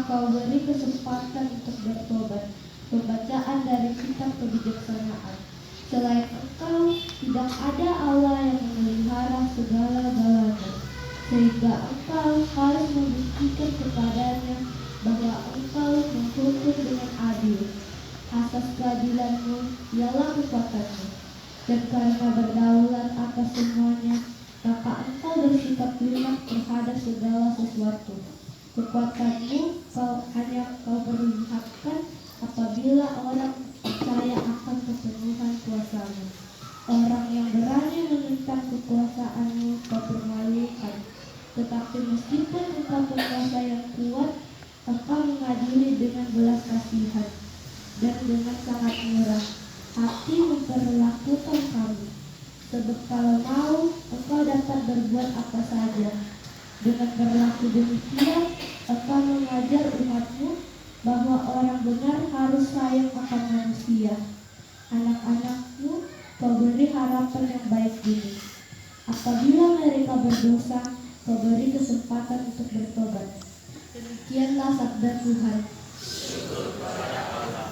Kau beri kesempatan untuk bertobat. Pembacaan dari kitab kebijaksanaan. Selain Engkau, tidak ada Allah yang memelihara segala-galanya, sehingga Engkau harus membuktikan kepadanya bahwa Engkau menghukum dengan adil. Asas keadilanmu ialah kekuatanmu, dan karena berdaulat atas semuanya, maka Engkau bersikap lunak terhadap segala sesuatu. Kekuatanmu hanya kau perlihatkan apabila orang percaya akan kepenuhan kuasamu. Orang yang berani menentang kekuasaanmu kau permalukan. Tetapi meskipun engkau penguasa yang kuat, engkau mengadili dengan belas kasihan dan dengan sangat murah hati memperlakukan kami. Sebab kalau mau, engkau dapat berbuat apa saja. Dengan berlaku demikian, engkau mengajar umatmu bahwa orang benar harus sayang akan manusia. Anak-anakmu kau beri harapan yang baik ini. Apabila mereka berdosa, kau beri kesempatan untuk bertobat. Demikianlah sabda Tuhan. Syukur kepada Allah.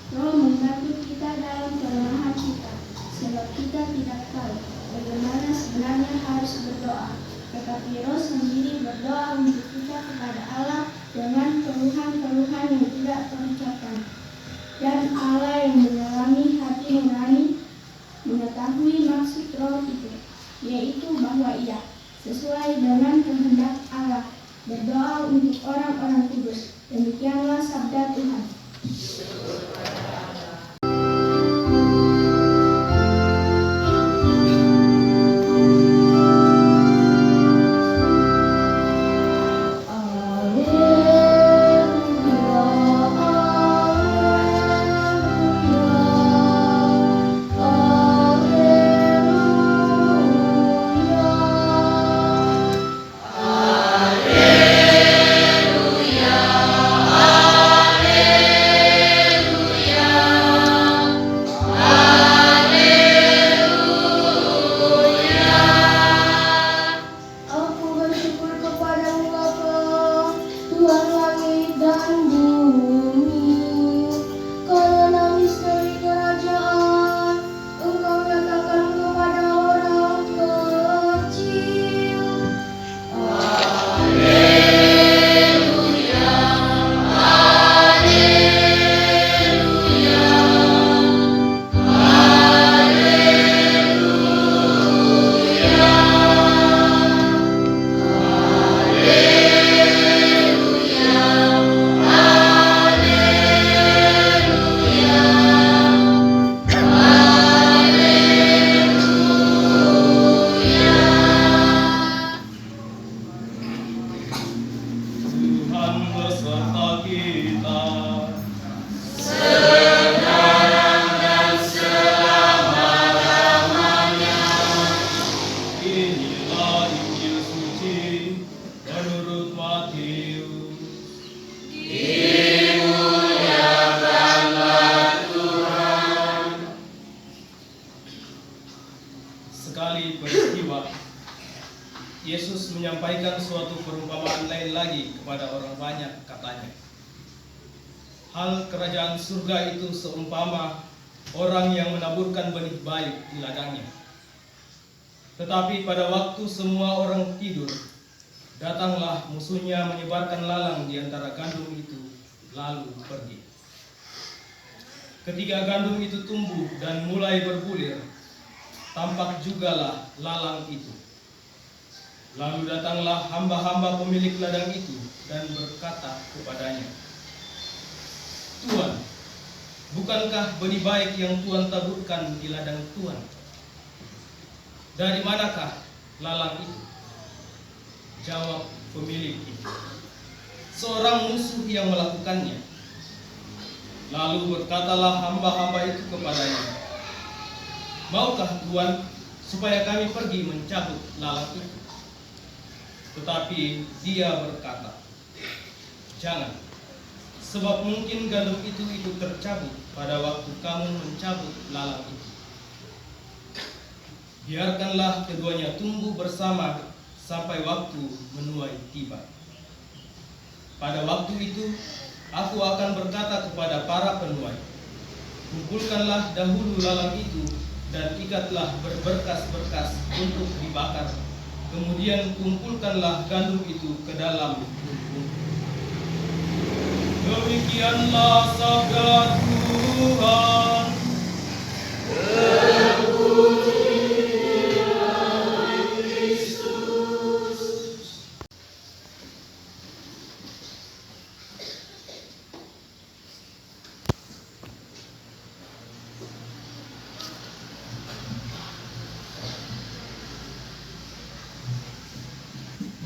Roh membantu kita dalam kelemahan kita, sebab kita tidak tahu bagaimana sebenarnya harus berdoa. Tetapi Roh sendiri berdoa untuk kita kepada Allah dengan keluhan-keluhan yang tidak terucapkan. Dan Allah yang mendalami hati nurani mengetahui maksud roh itu, yaitu bahwa ia sesuai dengan kehendak Allah berdoa untuk orang-orang kudus. Demikianlah sabda Tuhan. Sekali peristiwa, Yesus menyampaikan suatu perumpamaan lain lagi kepada orang banyak, katanya, hal kerajaan surga itu seumpama orang yang menaburkan benih baik di ladangnya. Tetapi pada waktu semua orang tidur, datanglah musuhnya menyebarkan lalang di antara gandum itu, lalu pergi. Ketika gandum itu tumbuh dan mulai berbulir, tampak jugalah lalang itu. Lalu datanglah hamba-hamba pemilik ladang itu dan berkata kepadanya, Tuan, bukankah benih baik yang Tuan taburkan di ladang Tuan? Dari manakah lalang itu? Jawab pemilik itu, seorang musuh yang melakukannya. Lalu berkatalah hamba-hamba itu kepadanya, maukah Tuan supaya kami pergi mencabut lalang itu? Tetapi dia berkata, jangan, sebab mungkin gandum itu tercabut pada waktu kamu mencabut lalang itu. Biarkanlah keduanya tumbuh bersama sampai waktu menuai tiba. Pada waktu itu, aku akan berkata kepada para penuai, kumpulkanlah dahulu lalang itu dan ikatlah berberkas-berkas untuk dibakar. Kemudian kumpulkanlah gandum itu ke dalam lumbung. Demikianlah sabda Tuhan.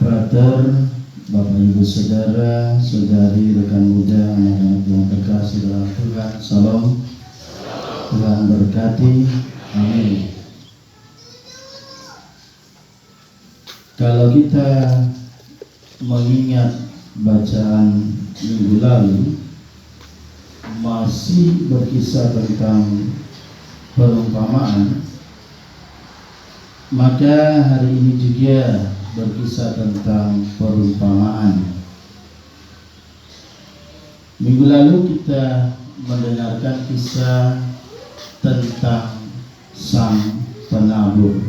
Brother, Bapak Ibu Saudara, Saudari, rekan muda, anak-anak yang terkasih dalam Tuhan, Salam. Tuhan berkati, amin. Kalau kita mengingat bacaan minggu lalu, masih berkisah tentang perumpamaan, maka hari ini juga berkisah tentang perumpamaan. Minggu lalu kita mendengarkan kisah tentang sang penabur.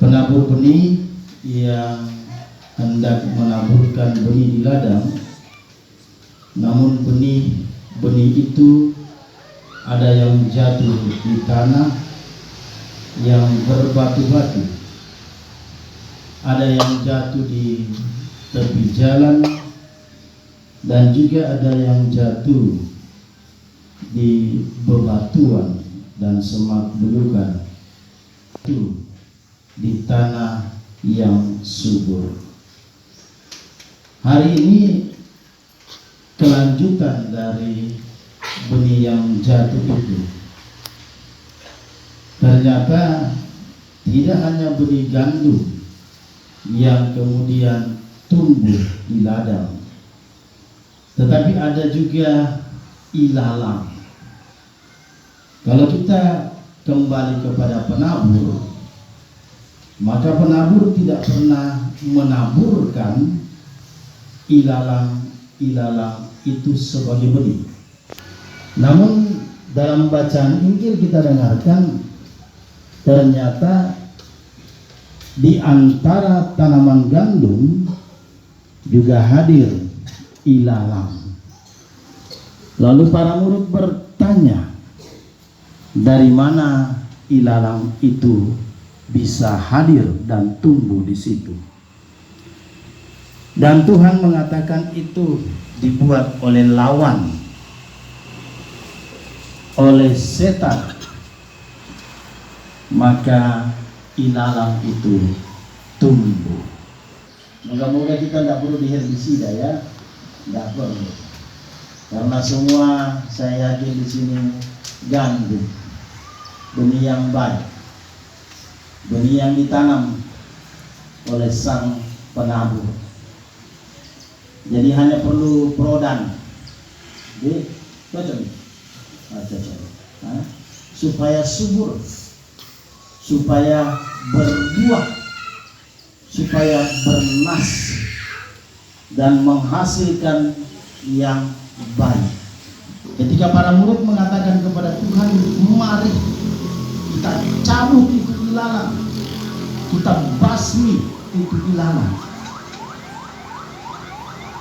Penabur benih yang hendak menaburkan benih di ladang, namun benih itu ada yang jatuh di tanah yang berbatu-batu, ada yang jatuh di tepi jalan, dan juga ada yang jatuh di bebatuan dan semak belukar, itu di tanah yang subur. Hari ini kelanjutan dari benih yang jatuh itu. Ternyata tidak hanya benih gandum yang kemudian tumbuh di ladang, tetapi ada juga ilalang. Kalau kita kembali kepada penabur, maka penabur tidak pernah menaburkan ilalang itu sebagai benih. Namun dalam bacaan Injil kita dengarkan, ternyata di antara tanaman gandum juga hadir ilalang. Lalu para murid bertanya, dari mana ilalang itu bisa hadir dan tumbuh di situ? Dan Tuhan mengatakan itu dibuat oleh lawan, oleh setan. Maka ilalang itu tumbuh. Moga-moga kita tidak perlu diherbisida ya, tidak perlu. Karena semua saya yakin di sini gandum, benih yang baik, benih yang ditanam oleh sang penabur. Jadi hanya perlu prodan, cocok, supaya subur, supaya berbuah, supaya bernas dan menghasilkan yang baik. Ketika para murid mengatakan kepada Tuhan, mari kita cabut itu ilalang, kita basmi itu ilalang,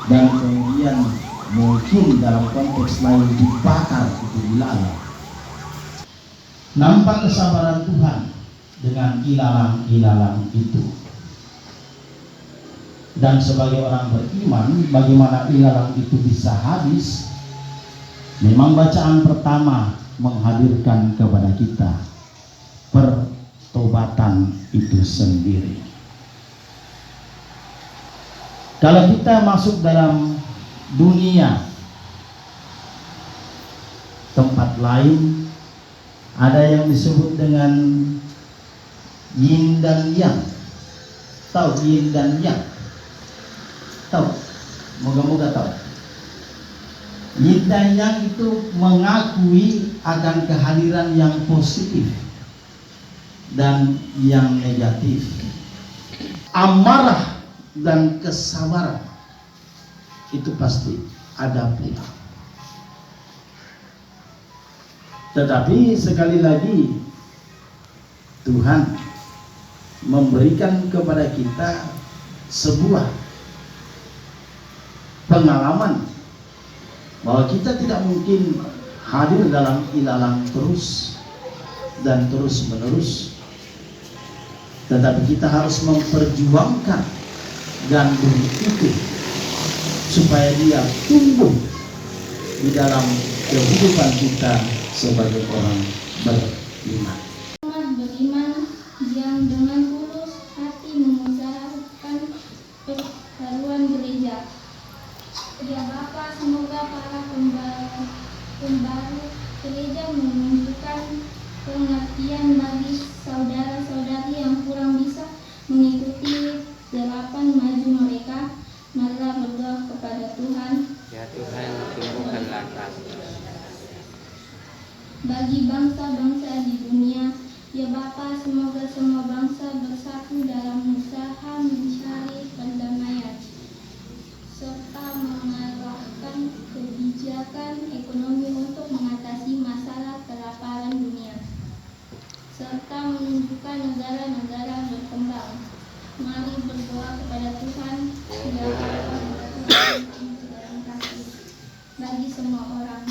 dan kemudian mungkin dalam konteks lain dibakar itu ilalang. Nampak kesabaran Tuhan dengan ilalang-ilalang itu. Dan sebagai orang beriman, bagaimana ilalang itu bisa habis? Memang bacaan pertama menghadirkan kepada kita pertobatan itu sendiri. Kalau kita masuk dalam dunia tempat lain, ada yang disebut dengan yin dan yang. Tahu yin dan yang? Tahu? Moga-moga tahu. Yin dan yang itu mengakui akan kehadiran yang positif dan yang negatif. Amarah dan kesabaran itu pasti ada pula. Tetapi sekali lagi Tuhan memberikan kepada kita sebuah pengalaman bahwa kita tidak mungkin hadir dalam ilalang terus dan terus menerus, tetapi kita harus memperjuangkan gandum itu supaya dia tumbuh di dalam kehidupan kita sebagai orang beriman. Beriman yang dengan tulus hati memusawarahkan perseteruan gereja. Ya Bapa, semoga para pembaru gereja menunjukkan pengertian bagi saudara-saudari yang kurang bisa mengikuti delapan maju mereka. Marilah berdoa kepada Tuhan. Ya Tuhan, tumbuhkanlah kami. Bagi bangsa-bangsa di dunia, ya Bapa, semoga semua bangsa bersatu dalam usaha mencari perdamaian serta mengarahkan kebijakan ekonomi untuk mengatasi masalah kelaparan dunia serta menunjukkan negara-negara berkembang Mari berdoa kepada Tuhan. Ya Allah, Tuhan dalam kasih bagi semua orang.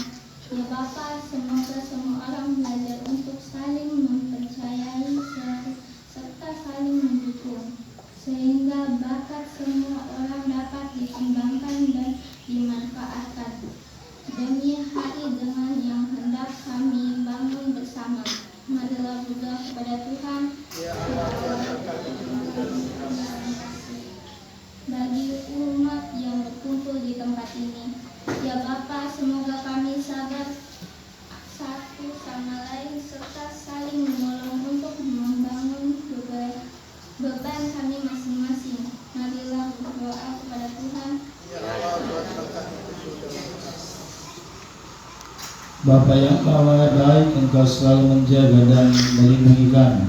Ya Bapa, semoga semua orang belajar untuk saling mempercayai serta saling mendukung, sehingga bakat semua orang dapat dikembangkan dan dimanfaatkan demi hari dengan yang hendak kami bangun bersama. Marilah berdoa kepada Tuhan. Bagi umat yang berkumpul di tempat ini, ya Bapa, semoga kami sabar satu sama lain serta saling menolong untuk membangun beban kami masing-masing. Marilah berdoa kepada Tuhan. Bapa yang maha baik, Engkau selalu menjaga dan melindungi kami.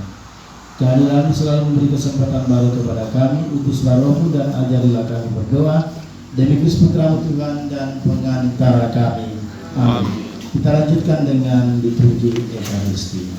Kehadiran selalu memberi kesempatan baru kepada kami. Utuslah Roh-Mu dan ajarilah kami berdoa demi Kristus Putra Tuhan dan pengantara kami. Amin. Kita lanjutkan dengan liturgi Ekaristi.